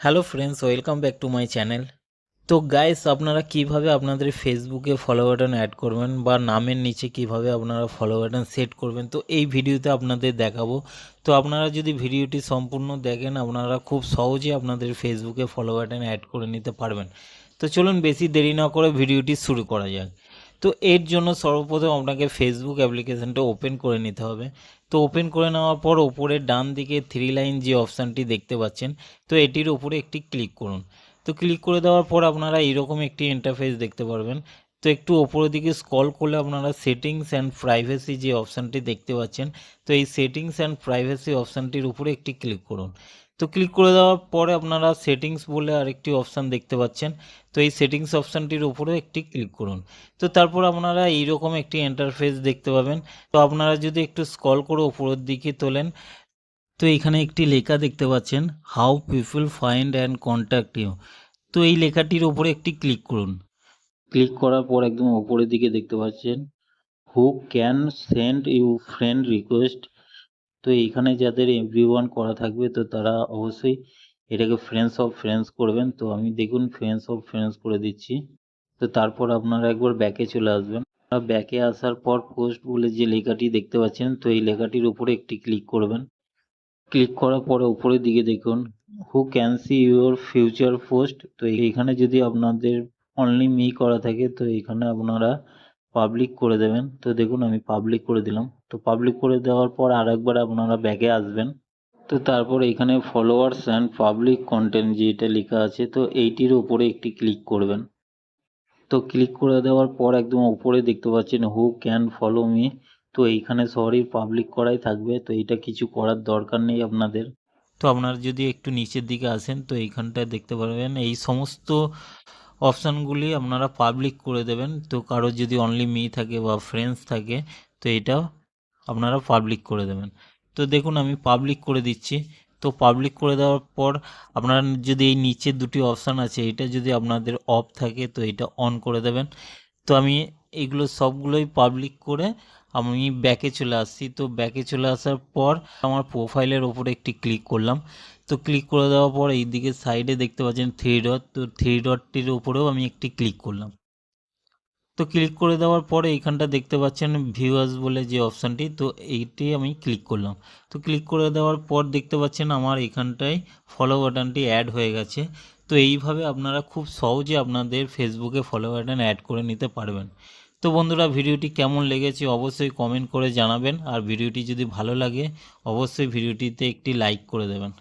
Hello friends, welcome back to my channel. তো guys, আপনারা কিভাবে আপনাদের ফেসবুকে ফলো বাটন অ্যাড করবেন বা নামের নিচে কিভাবে আপনারা ফলো বাটন সেট করবেন, তো এই ভিডিওতে আপনাদের দেখাবো। তো আপনারা যদি ভিডিওটি সম্পূর্ণ দেখেন, আপনারা খুব সহজে আপনাদের ফেসবুকে ফলো বাটন অ্যাড করে নিতে পারবেন। তো চলুন বেশি দেরি না করে ভিডিওটি শুরু করা যাক। তো এর জন্য সর্বপ্রথম আপনাকে ফেসবুক অ্যাপ্লিকেশনটা ওপেন করে নিতে হবে। তো ওপেন করে নেওয়ার পর ওপরের ডান দিকে থ্রি লাইন যে অপশানটি দেখতে পাচ্ছেন, তো এটির উপরে একটি ক্লিক করুন। তো ক্লিক করে দেওয়ার পর আপনারা এইরকম একটি ইন্টারফেস দেখতে পারবেন। তো একটু ওপরের দিকে স্ক্রল করলে আপনারা সেটিংস অ্যান্ড প্রাইভেসি যে অপশানটি দেখতে পাচ্ছেন, তো এই সেটিংস অ্যান্ড প্রাইভেসি অপশানটির উপরে একটি ক্লিক করুন। তো ক্লিক করে দেওয়ার পরে আপনারা সেটিংস বলে আরেকটি অপশান দেখতে পাচ্ছেন। তো এই সেটিংস অপশানটির উপরে একটি ক্লিক করুন। তো তারপর আপনারা এইরকম একটি ইন্টারফেস দেখতে পাবেন। তো আপনারা যদি একটু স্ক্রল করে উপরের দিকে তোলেন, তো এখানে একটি লেখা দেখতে পাচ্ছেন, how people find and contact you. তো এই লেখাটির উপরে একটি ক্লিক করুন। ক্লিক করার পর একদম উপরের দিকে দেখতে পাচ্ছেন, who can send you friend request. তো এইখানে যাদের এভরিওয়ান করা থাকবে, তো তারা অবশ্যই এটাকে ফ্রেন্ডস অফ ফ্রেন্ডস করবেন। তো আমি দেখুন ফ্রেন্ডস অফ ফ্রেন্ডস করে দিচ্ছি। তো তারপর আপনারা একবার ব্যাকে চলে আসবেন। ব্যাকে আসার পর পোস্ট বলে যে লেখাটি দেখতে পাচ্ছেন, তো এই লেখাটির উপরে একটি ক্লিক করবেন। ক্লিক করার পরে উপরের দিকে দেখুন, who can see your future post. তো এইখানে যদি আপনাদের অনলি মি করা থাকে, তো এখানে আপনারা পাবলিক করে দেবেন। তো দেখুন আমি পাবলিক করে দিলাম। তো পাবলিক করে দেওয়ার পর আরেকবার আপনারা ব্যাকে আসবেন। তো তারপর এখানে ফলোয়ার্স অ্যান্ড পাবলিক কন্টেন্ট যেটা লেখা আছে, তো এইটির উপরে একটি ক্লিক করবেন। তো ক্লিক করে দেওয়ার পর একদম উপরে দেখতে পাচ্ছেন, হু ক্যান ফলো মি। তো এইখানে সরি পাবলিক করাই থাকবে, তো এটা কিছু করার দরকার নেই আপনাদের। তো আপনারা যদি একটু নিচের দিকে আসেন, তো এইখানটায় দেখতে পারবেন এই সমস্ত অপশানগুলি আপনারা পাবলিক করে দেবেন। তো কারোর যদি অনলি মি থাকে বা ফ্রেন্ডস থাকে, তো এটা আপনারা পাবলিক করে দেবেন। তো দেখুন আমি পাবলিক করে দিচ্ছি। তো পাবলিক করে দেওয়ার পর আপনারা যদি এই নিচের দুটি অপশান আছে, এটা যদি আপনাদের অফ থাকে, তো এটা অন করে দেবেন। তো আমি এগুলো সবগুলোই পাবলিক করে আমি ব্যাকে চলে আসছি। তো ব্যাকে চলে আসার পর আমার প্রোফাইলের ওপরে একটি ক্লিক করলাম। তো ক্লিক করে দেওয়ার পর এই দিকে সাইডে দেখতে পাচ্ছেন থ্রি ডট, তো থ্রি ডটটির উপরেও আমি একটি ক্লিক করলাম। তো ক্লিক করে দেওয়ার পরে এইখানটা দেখতে পাচ্ছেন ভিউয়ার্স বলে যে অপশানটি, তো এইটি আমি ক্লিক করলাম। তো ক্লিক করে দেওয়ার পর দেখতে পাচ্ছেন আমার এখানটায় ফলো বাটনটি অ্যাড হয়ে গেছে। তো এইভাবে আপনারা খুব সহজে আপনাদের ফেসবুকে ফলো বাটন অ্যাড করে নিতে পারবেন। তো বন্ধুরা, ভিডিওটি কেমন লেগেছে অবশ্যই কমেন্ট করে জানাবেন, আর ভিডিওটি যদি ভালো লাগে অবশ্যই ভিডিওটিতে একটি লাইক করে দেবেন।